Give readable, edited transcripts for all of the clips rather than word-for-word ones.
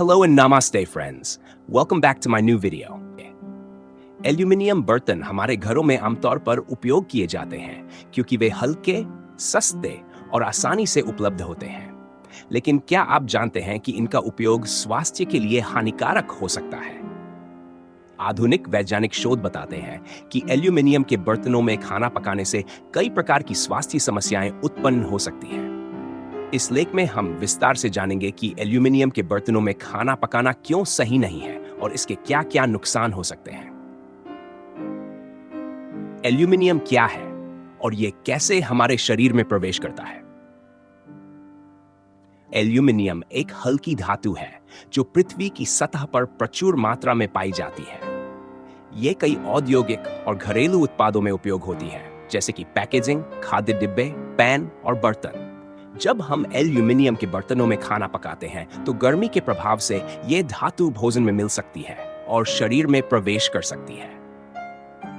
Hello and namaste friends. Welcome back to my new video. Aluminium बर्तन हमारे घरों में आमतौर पर उपयोग किए जाते हैं क्योंकि वे हल्के, सस्ते और आसानी से उपलब्ध होते हैं। लेकिन क्या आप जानते हैं कि इनका उपयोग स्वास्थ्य के लिए हानिकारक हो सकता है? आधुनिक वैज्ञानिक शोध बताते हैं कि एल्यूमिनियम के बर्तनों में खाना पकाने से कई प्रकार की स्वास्थ्य समस्याएं उत्पन्न हो सकती हैं। इस लेख में हम विस्तार से जानेंगे कि एल्यूमिनियम के बर्तनों में खाना पकाना क्यों सही नहीं है और इसके क्या-क्या नुकसान हो सकते हैं। एल्यूमिनियम क्या है और यह कैसे हमारे शरीर में प्रवेश करता है? एल्यूमिनियम एक हल्की धातु है जो पृथ्वी की सतह पर प्रचुर मात्रा में पाई जाती है। यह कई औद्योगिक और घरेलू उत्पादों में उपयोग होती है, जैसे कि पैकेजिंग, खाद्य डिब्बे, पैन और बर्तन। जब हम एल्यूमिनियम के बर्तनों में खाना पकाते हैं तो गर्मी के प्रभाव से यह धातु भोजन में मिल सकती है और शरीर में प्रवेश कर सकती है।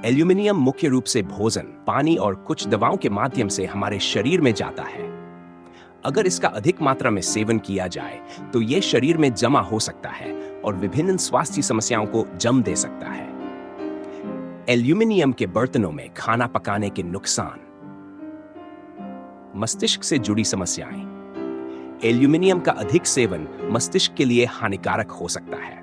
एल्यूमिनियम मुख्य रूप से भोजन, पानी और कुछ दवाओं के माध्यम से हमारे शरीर में जाता है। अगर इसका अधिक मात्रा में सेवन किया जाए तो यह शरीर में जमा हो सकता है और विभिन्न स्वास्थ्य समस्याओं को जन्म दे सकता है। एल्यूमिनियम के बर्तनों में खाना पकाने के नुकसान। मस्तिष्क से जुड़ी समस्याएं। एल्यूमिनियम का अधिक सेवन मस्तिष्क के लिए हानिकारक हो सकता है।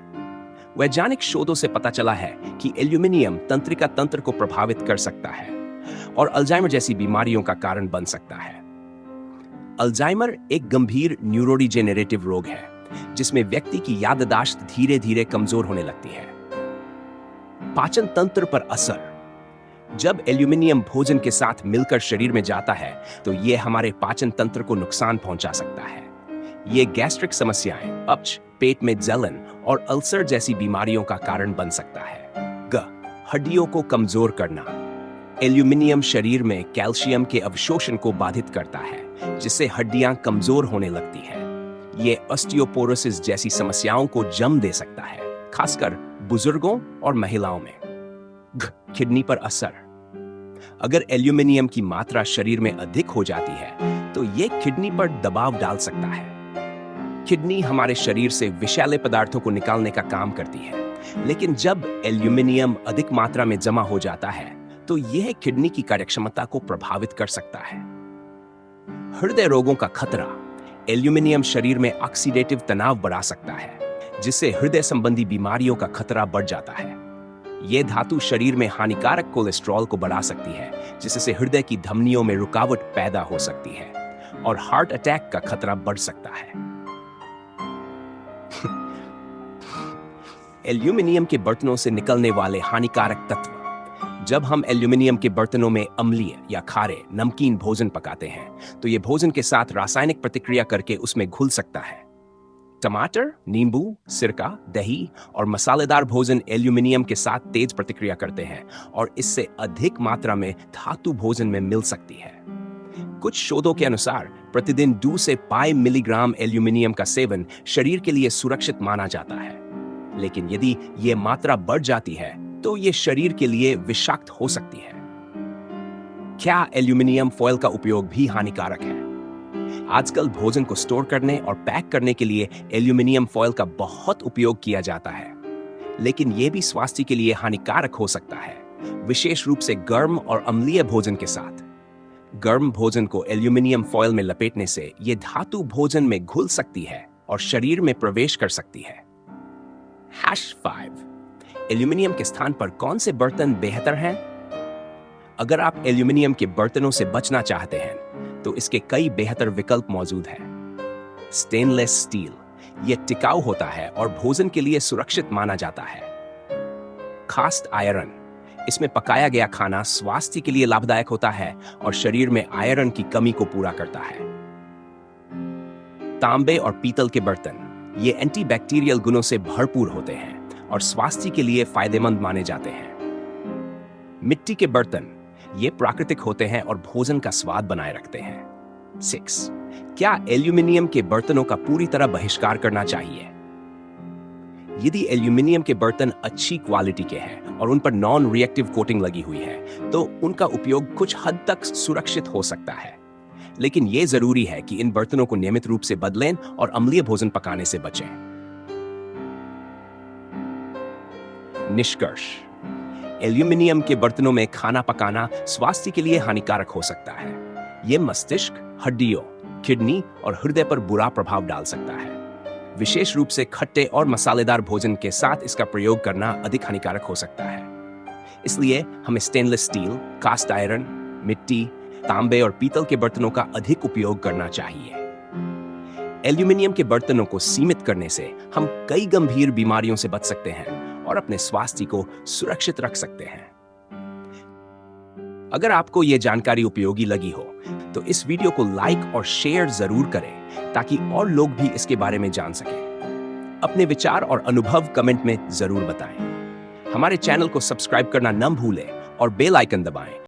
वैज्ञानिक शोधों से पता चला है कि एल्यूमिनियम तंत्रिका तंत्र को प्रभावित कर सकता है और अल्जाइमर जैसी बीमारियों का कारण बन सकता है। अल्जाइमर एक गंभीर न्यूरोडिजेनरेटिव रोग है जिसमें व्यक्ति की याददाश्त धीरे धीरे कमजोर होने लगती है। पाचन तंत्र पर असर। जब एल्यूमिनियम भोजन के साथ मिलकर शरीर में जाता है तो यह हमारे पाचन तंत्र को नुकसान पहुंचा सकता है। ये गैस्ट्रिक समस्याएं, अपच, पेट में जलन और अल्सर जैसी बीमारियों का कारण बन सकता है। हड्डियों को कमजोर करना। एल्यूमिनियम शरीर में कैल्शियम के अवशोषण को बाधित करता है जिससे हड्डियां कमजोर होने लगती हैं। ये ऑस्टियोपोरोसिस जैसी समस्याओं को जन्म दे सकता है, खासकर बुजुर्गों और महिलाओं में। किडनी पर असर। अगर एल्यूमिनियम की मात्रा शरीर में अधिक हो जाती है तो यह किडनी पर दबाव डाल सकता है। किडनी हमारे शरीर से विषैले पदार्थों को निकालने का काम करती है, लेकिन जब एल्यूमिनियम अधिक मात्रा में जमा हो जाता है तो यह किडनी की कार्यक्षमता को प्रभावित कर सकता है। हृदय रोगों का खतरा। एल्यूमिनियम शरीर में ऑक्सीडेटिव तनाव बढ़ा सकता है जिससे हृदय संबंधी बीमारियों का खतरा बढ़ जाता है। यह धातु शरीर में हानिकारक कोलेस्ट्रॉल को बढ़ा सकती है जिससे हृदय की धमनियों में रुकावट पैदा हो सकती है और हार्ट अटैक का खतरा बढ़ सकता है। एल्यूमिनियम के बर्तनों से निकलने वाले हानिकारक तत्व। जब हम एल्यूमिनियम के बर्तनों में अम्लीय या खारे, नमकीन भोजन पकाते हैं तो यह भोजन के साथ रासायनिक प्रतिक्रिया करके उसमें घुल सकता है। टमाटर, नींबू, सिरका, दही और मसालेदार भोजन एल्यूमिनियम के साथ तेज प्रतिक्रिया करते हैं और इससे अधिक मात्रा में धातु भोजन में मिल सकती है। कुछ शोधों के अनुसार प्रतिदिन 2 से 5 मिलीग्राम एल्यूमिनियम का सेवन शरीर के लिए सुरक्षित माना जाता है, लेकिन यदि यह मात्रा बढ़ जाती है तो यह शरीर के लिए विषाक्त हो सकती है। क्या एल्यूमिनियम फॉयल का उपयोग भी हानिकारक है? आजकल भोजन को स्टोर करने और पैक करने के लिए एल्यूमिनियम फॉयल का बहुत उपयोग किया जाता है, लेकिन यह भी स्वास्थ्य के लिए हानिकारक हो सकता है, विशेष रूप से गर्म और अम्लीय भोजन के साथ। गर्म भोजन को एल्यूमिनियम फॉयल में लपेटने से यह धातु भोजन में घुल सकती है और शरीर में प्रवेश कर सकती है। #5 एल्यूमिनियम के स्थान पर कौन से बर्तन बेहतर हैं? अगर आप एल्यूमिनियम के बर्तनों से बचना चाहते हैं तो इसके कई बेहतर विकल्प मौजूद हैं। Stainless steel. यह टिकाऊ होता है और भोजन के लिए सुरक्षित माना जाता है। Cast iron. इसमें पकाया गया खाना स्वास्थ्य के लिए लाभदायक होता है और शरीर में आयरन की कमी को पूरा करता है। तांबे और पीतल के बर्तन। ये एंटीबैक्टीरियल गुणों से भरपूर होते हैं और स्वास्थ्य के लिए फायदेमंद माने जाते हैं। मिट्टी के बर्तन। ये प्राकृतिक होते हैं और भोजन का स्वाद बनाए रखते हैं। 6 क्या एल्यूमिनियम के बर्तनों का पूरी तरह बहिष्कार करना चाहिए? यदि एल्यूमिनियम के बर्तन अच्छी क्वालिटी के हैं और उन पर नॉन रिएक्टिव कोटिंग लगी हुई है तो उनका उपयोग कुछ हद तक सुरक्षित हो सकता है, लेकिन यह जरूरी है कि इन बर्तनों को नियमित रूप से बदलें और अम्लीय भोजन पकाने से बचें। निष्कर्ष: एल्यूमिनियम के बर्तनों में खाना पकाना स्वास्थ्य के लिए हानिकारक हो सकता है। यह मस्तिष्क, हड्डियों, किडनी और हृदय पर बुरा प्रभाव डाल सकता है। विशेष रूप से खट्टे और मसालेदार भोजन के साथ इसका प्रयोग करना अधिक हानिकारक हो सकता है। इसलिए हमें स्टेनलेस स्टील, कास्ट आयरन, मिट्टी, तांबे और पीतल के बर्तनों का अधिक उपयोग करना चाहिए। एल्यूमिनियम के बर्तनों को सीमित करने से हम कई गंभीर बीमारियों से बच सकते हैं और अपने स्वास्थ्य को सुरक्षित रख सकते हैं। अगर आपको यह जानकारी उपयोगी लगी हो तो इस वीडियो को लाइक और शेयर जरूर करें ताकि और लोग भी इसके बारे में जान सकें। अपने विचार और अनुभव कमेंट में जरूर बताएं। हमारे चैनल को सब्सक्राइब करना न भूलें और बेल आइकन दबाएं